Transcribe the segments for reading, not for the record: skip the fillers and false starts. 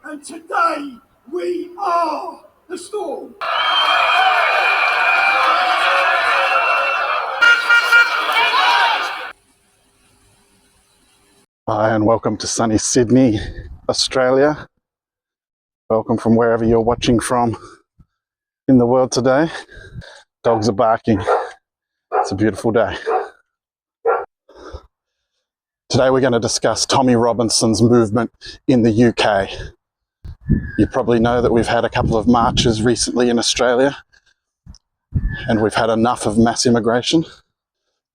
And today we are the storm. Hi and welcome to sunny Sydney, Australia. Welcome from wherever you're watching from in the world today. Dogs are barking. It's a beautiful day. Today we're going to discuss Tommy Robinson's movement in the UK. You probably know that we've had a couple of marches recently in Australia and we've had enough of mass immigration.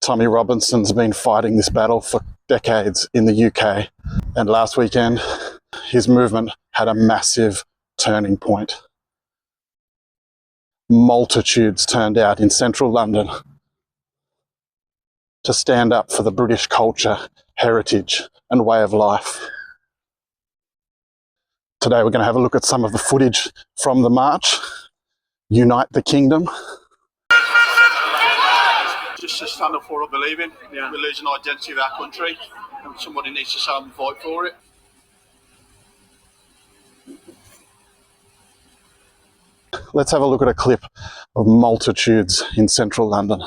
Tommy Robinson's been fighting this battle for decades in the UK, and last weekend his movement had a massive turning point. Multitudes turned out in central London to stand up for the British culture, heritage and way of life. Today we're going to have a look at some of the footage from the march. Unite the Kingdom. Just to stand up for what I believe in. Yeah. We're losing identity of our country and somebody needs to stand and fight for it. Let's have a look at a clip of multitudes in central London.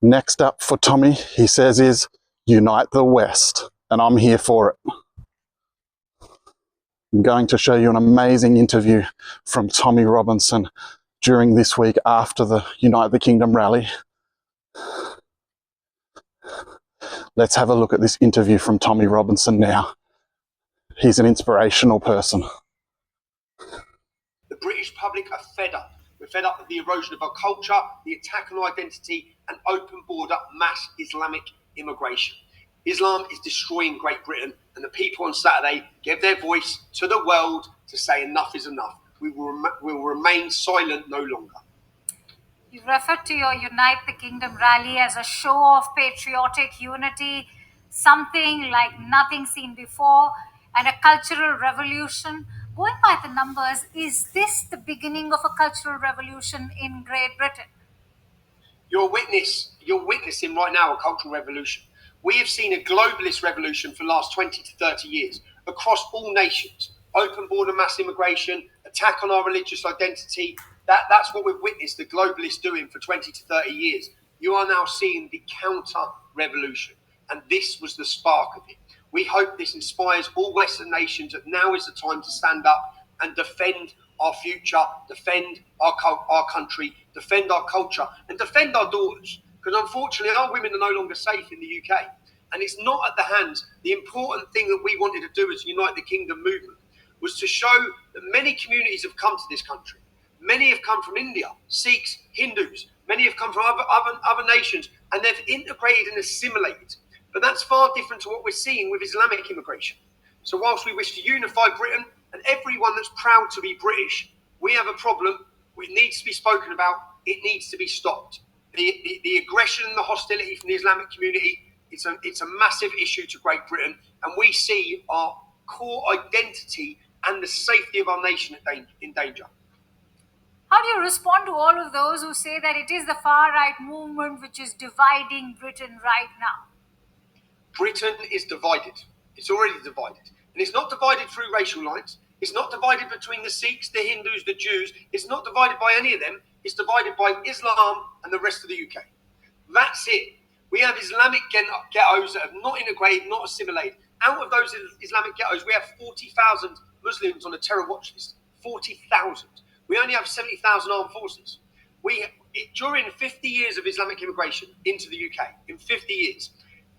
Next up for Tommy, he says, is Unite the West, and I'm here for it. I'm going to show you an amazing interview from Tommy Robinson during this week after the Unite the Kingdom rally. Let's have a look at this interview from Tommy Robinson now. He's an inspirational person. The British public are fed up. We're fed up with the erosion of our culture, the attack on identity, and open border mass Islamic immigration. Islam is destroying Great Britain, and the people on Saturday gave their voice to the world to say enough is enough. We will remain silent no longer. You referred to your Unite the Kingdom rally as a show of patriotic unity, something like nothing seen before, and a cultural revolution. Going by the numbers, is this the beginning of a cultural revolution in Great Britain? You're witnessing right now a cultural revolution. We have seen a globalist revolution for the last 20 to 30 years across all nations. Open border mass immigration, attack on our religious identity. That's what we've witnessed the globalists doing for 20 to 30 years. You are now seeing the counter revolution, and this was the spark of it. We hope this inspires all Western nations that now is the time to stand up and defend our future, defend our country, defend our culture, and defend our daughters. Because unfortunately, our women are no longer safe in the UK. And it's not at the hands. The important thing that we wanted to do as Unite the Kingdom movement was to show that many communities have come to this country. Many have come from India, Sikhs, Hindus. Many have come from other nations, and they've integrated and assimilated. But that's far different to what we're seeing with Islamic immigration. So whilst we wish to unify Britain and everyone that's proud to be British, we have a problem. It needs to be spoken about. It needs to be stopped. The aggression and the hostility from the Islamic community, it's a massive issue to Great Britain, and we see our core identity and the safety of our nation in danger. How do you respond to all of those who say that it is the far-right movement which is dividing Britain right now? Britain is divided. It's already divided. And it's not divided through racial lines. It's not divided between the Sikhs, the Hindus, the Jews. It's not divided by any of them. It's divided by Islam and the rest of the UK. That's it. We have Islamic ghettos that have not integrated, not assimilated. Out of those Islamic ghettos, we have 40,000 Muslims on a terror watch list. 40,000. We only have 70,000 armed forces. During 50 years of Islamic immigration into the UK, in 50 years,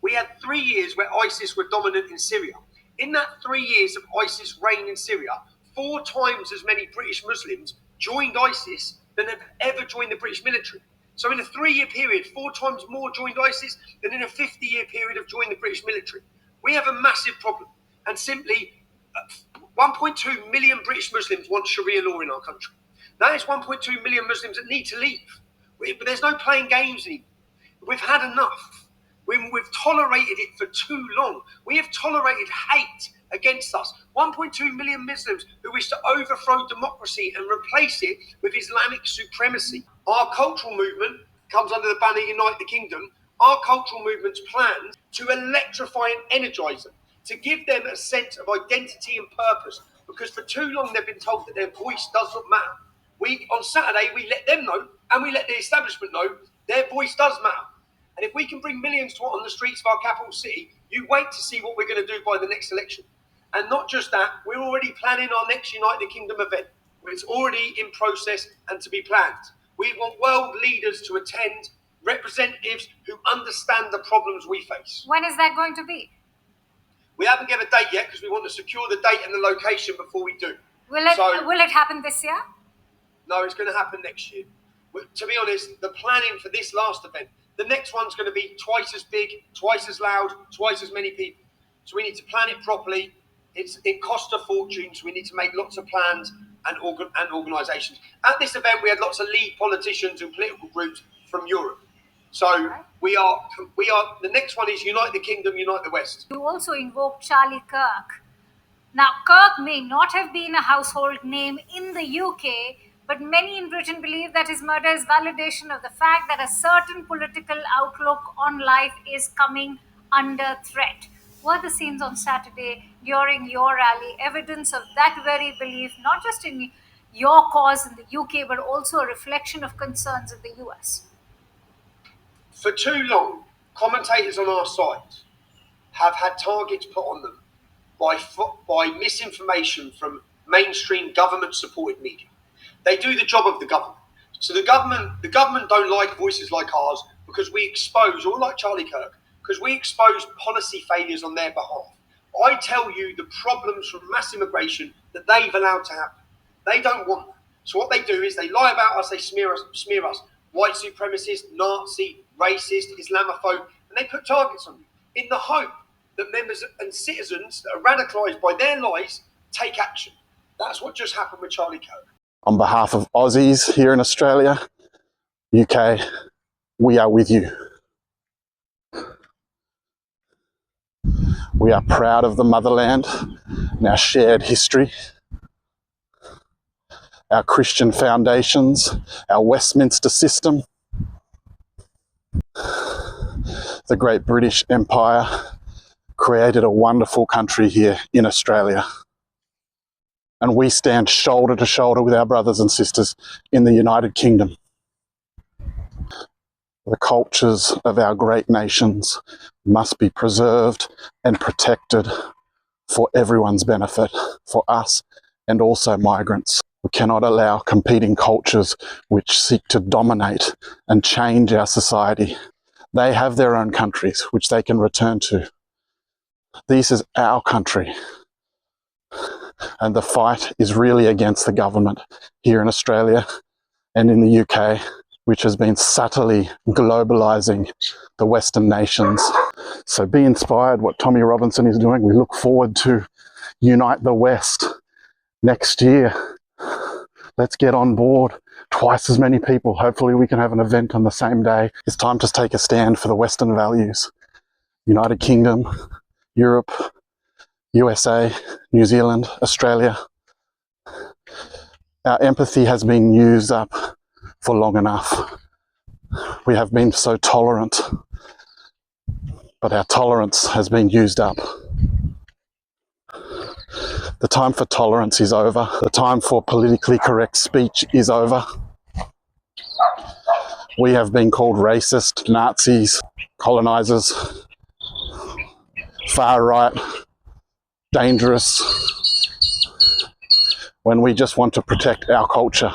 we had 3 years where ISIS were dominant in Syria. In that 3 years of ISIS reign in Syria, 4 times as many British Muslims joined ISIS than have ever joined the British military. So in a 3-year period, 4 times more joined ISIS than in a 50-year period of joining the British military. We have a massive problem. And simply, 1.2 million British Muslims want Sharia law in our country. That is 1.2 million Muslims that need to leave. But there's no playing games anymore. We've had enough. We've tolerated it for too long. We have tolerated hate against us. 1.2 million Muslims who wish to overthrow democracy and replace it with Islamic supremacy. Our cultural movement comes under the banner Unite the Kingdom. Our cultural movement's planned to electrify and energise them, to give them a sense of identity and purpose, because for too long they've been told that their voice does not matter. On Saturday, we let them know, and we let the establishment know their voice does matter. And if we can bring millions on the streets of our capital city, you wait to see what we're going to do by the next election. And not just that, we're already planning our next Unite the Kingdom event. It's already in process and to be planned. We want world leaders to attend, representatives who understand the problems we face. When is that going to be? We haven't given a date yet because we want to secure the date and the location before we do. Will it happen this year? No, it's going to happen next year. To be honest, the planning for this last event, the next one's going to be twice as big, twice as loud, twice as many people. So we need to plan it properly. It costs a fortune, so we need to make lots of plans and organisations. At this event, we had lots of lead politicians and political groups from Europe. So we are. The next one is Unite the Kingdom, Unite the West. You also invoked Charlie Kirk. Now, Kirk may not have been a household name in the UK, but many in Britain believe that his murder is validation of the fact that a certain political outlook on life is coming under threat. Were the scenes on Saturday during your rally evidence of that very belief, not just in your cause in the UK, but also a reflection of concerns in the US? For too long, commentators on our side have had targets put on them by misinformation from mainstream government-supported media. They do the job of the government. So the government don't like voices like ours because we expose, or like Charlie Kirk, because we expose policy failures on their behalf. I tell you the problems from mass immigration that they've allowed to happen. They don't want that. So what they do is they lie about us, they smear us, white supremacist, Nazi, racist, Islamophobe, and they put targets on you in the hope that members and citizens that are radicalised by their lies take action. That's what just happened with Charlie Kirk. On behalf of Aussies here in Australia, UK, we are with you. We are proud of the motherland and our shared history, our Christian foundations, our Westminster system, the great British Empire created a wonderful country here in Australia. And we stand shoulder to shoulder with our brothers and sisters in the United Kingdom. The cultures of our great nations must be preserved and protected for everyone's benefit, for us and also migrants. We cannot allow competing cultures which seek to dominate and change our society. They have their own countries which they can return to. This is our country. And the fight is really against the government here in Australia and in the UK, which has been subtly globalising the Western nations. So be inspired what Tommy Robinson is doing. We look forward to Unite the West next year. Let's get on board. Twice as many people. Hopefully we can have an event on the same day. It's time to take a stand for the Western values. United Kingdom, Europe, USA, New Zealand, Australia. Our empathy has been used up for long enough. We have been so tolerant, but our tolerance has been used up. The time for tolerance is over. The time for politically correct speech is over. We have been called racist, Nazis, colonisers, far right, dangerous. when we just want to protect our culture.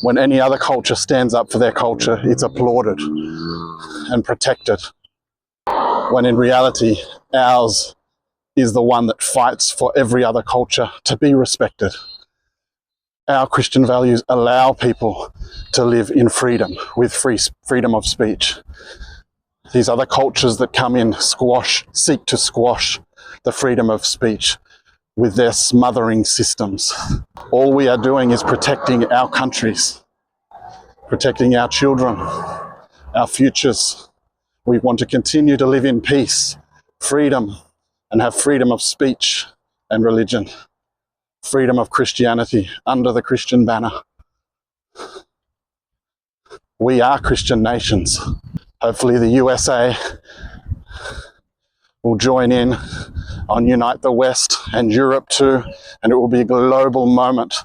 When any other culture stands up for their culture, it's applauded and protected. When in reality, ours is the one that fights for every other culture to be respected. Our Christian values allow people to live in freedom, with freedom of speech. These other cultures that come in seek to squash the freedom of speech with their smothering systems. All we are doing is protecting our countries, protecting our children, our futures. We want to continue to live in peace, freedom, and have freedom of speech and religion. Freedom of Christianity under the Christian banner. We are Christian nations. Hopefully the USA will join in on Unite the West, and Europe too, and it will be a global moment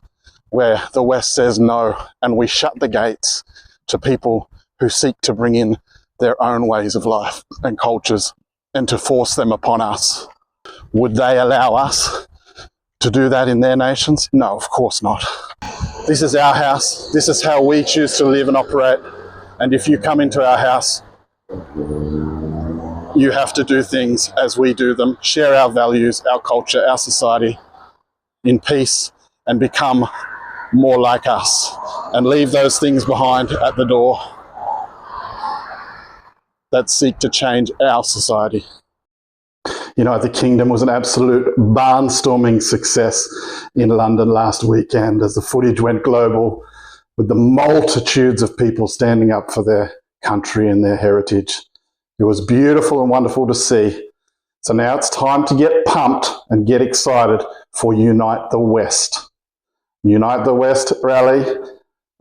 where the West says no and we shut the gates to people who seek to bring in their own ways of life and cultures and to force them upon us. Would they allow us to do that in their nations? No, of course not. This is our house. This is how we choose to live and operate. And if you come into our house, you have to do things as we do them, share our values, our culture, our society in peace, and become more like us, and leave those things behind at the door that seek to change our society. United Kingdom was an absolute barnstorming success in London last weekend as the footage went global, with the multitudes of people standing up for their country and their heritage. It was beautiful and wonderful to see. So now it's time to get pumped and get excited for Unite the West. Unite the West rally,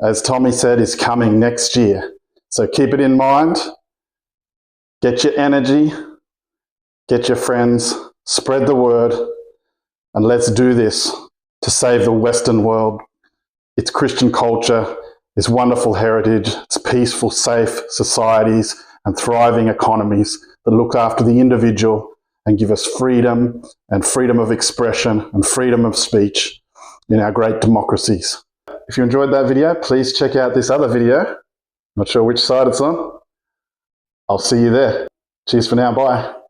as Tommy said, is coming next year. So keep it in mind. Get your energy, get your friends, spread the word, and let's do this to save the Western world, its Christian culture, its wonderful heritage, its peaceful, safe societies, and thriving economies that look after the individual and give us freedom and freedom of expression and freedom of speech in our great democracies. If you enjoyed that video, please check out this other video. Not sure which side it's on. I'll see you there. Cheers for now. Bye.